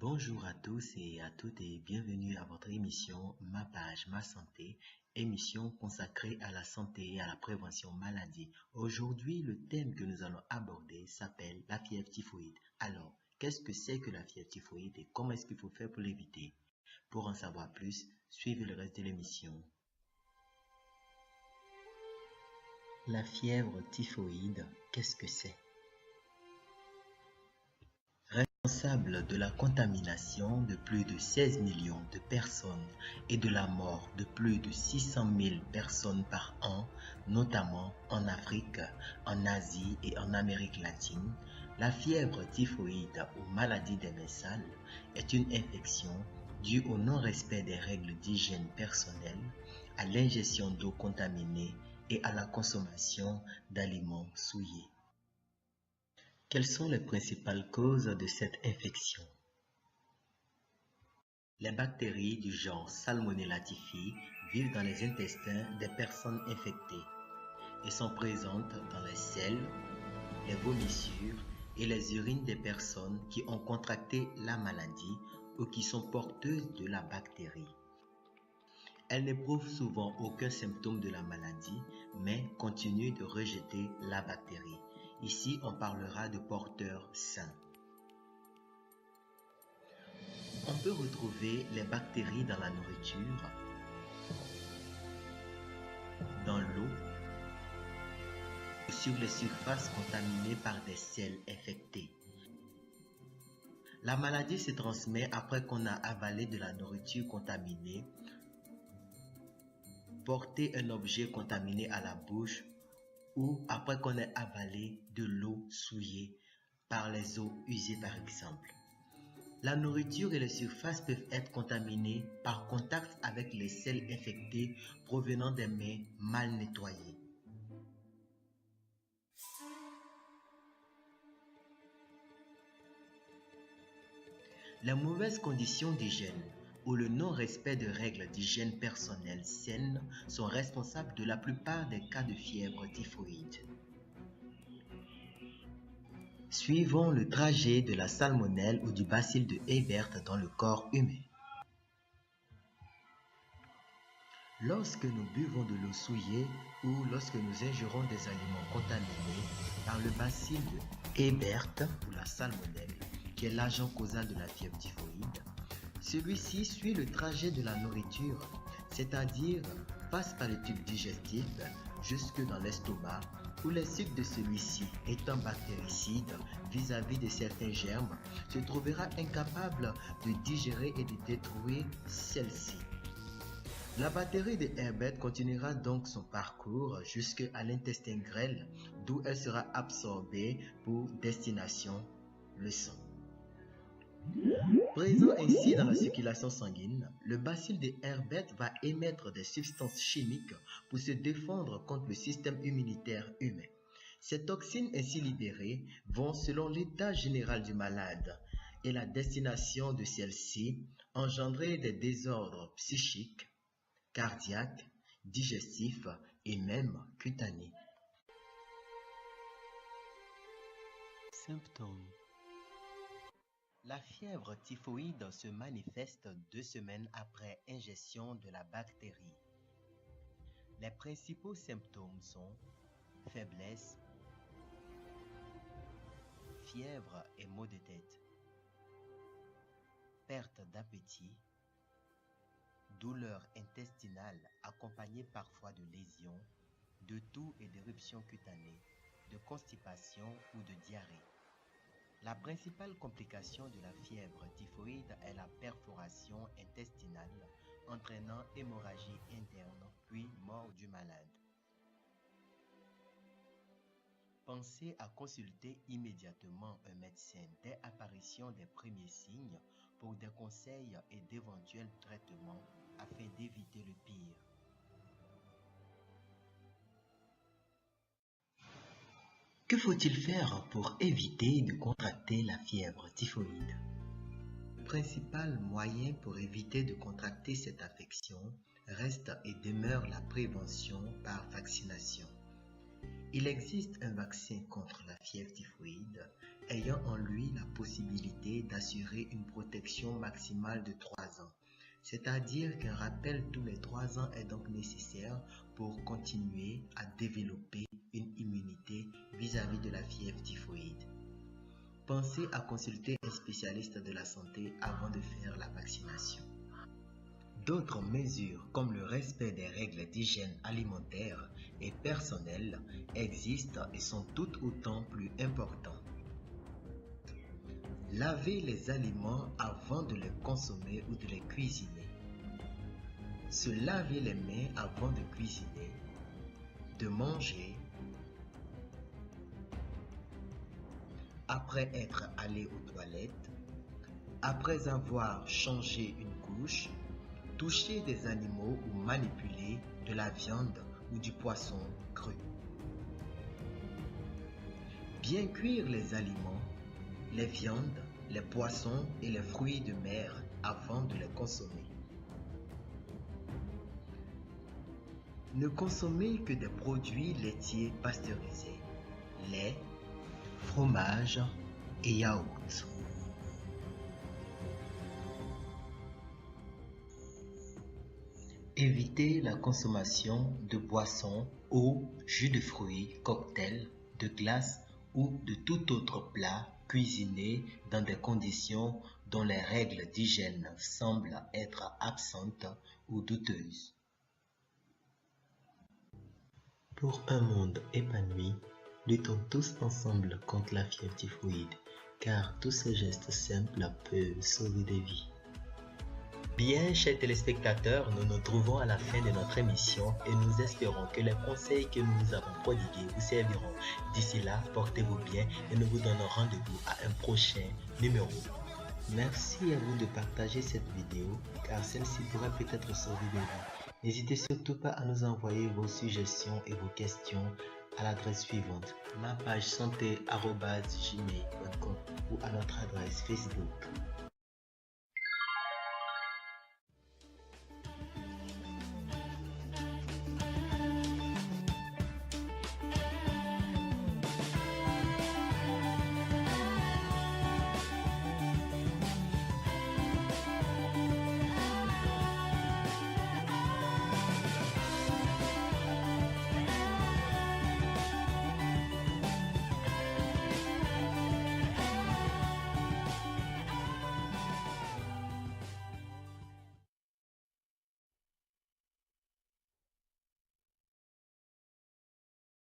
Bonjour à tous et à toutes et bienvenue à votre émission Ma page, ma santé, émission consacrée à la santé et à la prévention maladie. Aujourd'hui, le thème que nous allons aborder s'appelle la fièvre typhoïde. Alors, qu'est-ce que c'est que la fièvre typhoïde et comment est-ce qu'il faut faire pour l'éviter? Pour en savoir plus, suivez le reste de l'émission. La fièvre typhoïde, qu'est-ce que c'est? Responsable de la contamination de plus de 16 millions de personnes et de la mort de plus de 600 000 personnes par an, notamment en Afrique, en Asie et en Amérique latine, la fièvre typhoïde ou maladie des mains sales est une infection due au non-respect des règles d'hygiène personnelle, à l'ingestion d'eau contaminée et à la consommation d'aliments souillés. Quelles sont les principales causes de cette infection? Les bactéries du genre Salmonella typhi vivent dans les intestins des personnes infectées et sont présentes dans les selles, les vomissures et les urines des personnes qui ont contracté la maladie ou qui sont porteuses de la bactérie. Elles n'éprouvent souvent aucun symptôme de la maladie, mais continuent de rejeter la bactérie. Ici, on parlera de porteurs sains. On peut retrouver les bactéries dans la nourriture, dans l'eau, ou sur les surfaces contaminées par des sels infectés. La maladie se transmet après qu'on a avalé de la nourriture contaminée, porté un objet contaminé à la bouche ou après qu'on ait avalé de l'eau souillée par les eaux usées par exemple. La nourriture et les surfaces peuvent être contaminées par contact avec les sels infectés provenant des mains mal nettoyées. Les mauvaises conditions d'hygiène ou le non-respect de règles d'hygiène personnelle saines sont responsables de la plupart des cas de fièvre typhoïde. Suivons le trajet de la salmonelle ou du bacille de Hebert dans le corps humain. Lorsque nous buvons de l'eau souillée ou lorsque nous ingérons des aliments contaminés par le bacille de Hebert ou la salmonelle, qui est l'agent causal de la fièvre typhoïde, celui-ci suit le trajet de la nourriture, c'est-à-dire passe par le tube digestif jusque dans l'estomac, où les sucs de celui-ci, étant bactéricides vis-à-vis de certains germes, se trouvera incapable de digérer et de détruire celles-ci. La bactérie de Hebert continuera donc son parcours jusqu'à l'intestin grêle, d'où elle sera absorbée pour destination le sang. Présent ainsi dans la circulation sanguine, le bacille de Hebert va émettre des substances chimiques pour se défendre contre le système immunitaire humain. Ces toxines ainsi libérées vont, selon l'état général du malade et la destination de celles-ci, engendrer des désordres psychiques, cardiaques, digestifs et même cutanés. Symptômes. La fièvre typhoïde se manifeste 2 semaines après ingestion de la bactérie. Les principaux symptômes sont faiblesse, fièvre et maux de tête, perte d'appétit, douleurs intestinales accompagnées parfois de lésions, de toux et d'éruptions cutanées, de constipation ou de diarrhée. La principale complication de la fièvre typhoïde est la perforation intestinale, entraînant hémorragie interne puis mort du malade. Pensez à consulter immédiatement un médecin dès apparition des premiers signes pour des conseils et d'éventuels traitements afin d'éviter le pire. Que faut-il faire pour éviter de contracter la fièvre typhoïde? Le principal moyen pour éviter de contracter cette affection reste et demeure la prévention par vaccination. Il existe un vaccin contre la fièvre typhoïde ayant en lui la possibilité d'assurer une protection maximale de 3 ans. C'est-à-dire qu'un rappel tous les 3 ans est donc nécessaire pour continuer à développer une immunité vis-à-vis de la fièvre typhoïde. Pensez à consulter un spécialiste de la santé avant de faire la vaccination. D'autres mesures comme le respect des règles d'hygiène alimentaire et personnelle existent et sont tout autant plus importantes. Laver les aliments avant de les consommer ou de les cuisiner. Se laver les mains avant de cuisiner, de manger, après être allé aux toilettes, après avoir changé une couche, toucher des animaux ou manipuler de la viande ou du poisson cru. Bien cuire les aliments, les viandes, les poissons et les fruits de mer avant de les consommer. Ne consommer que des produits laitiers pasteurisés, lait, fromage et yaourt. Évitez la consommation de boissons, eau, jus de fruits, cocktails, de glace ou de tout autre plat cuisiné dans des conditions dont les règles d'hygiène semblent être absentes ou douteuses. Pour un monde épanoui, luttons tous ensemble contre la fièvre typhoïde, car tous ces gestes simples peuvent sauver des vies. Bien, chers téléspectateurs, nous nous trouvons à la fin de notre émission et nous espérons que les conseils que nous vous avons prodigués vous serviront. D'ici là, portez-vous bien et nous vous donnons rendez-vous à un prochain numéro. Merci à vous de partager cette vidéo car celle-ci pourrait peut-être sauver des vies. N'hésitez surtout pas à nous envoyer vos suggestions et vos questions à l'adresse suivante, ma page santé@gmail.com ou à notre adresse Facebook.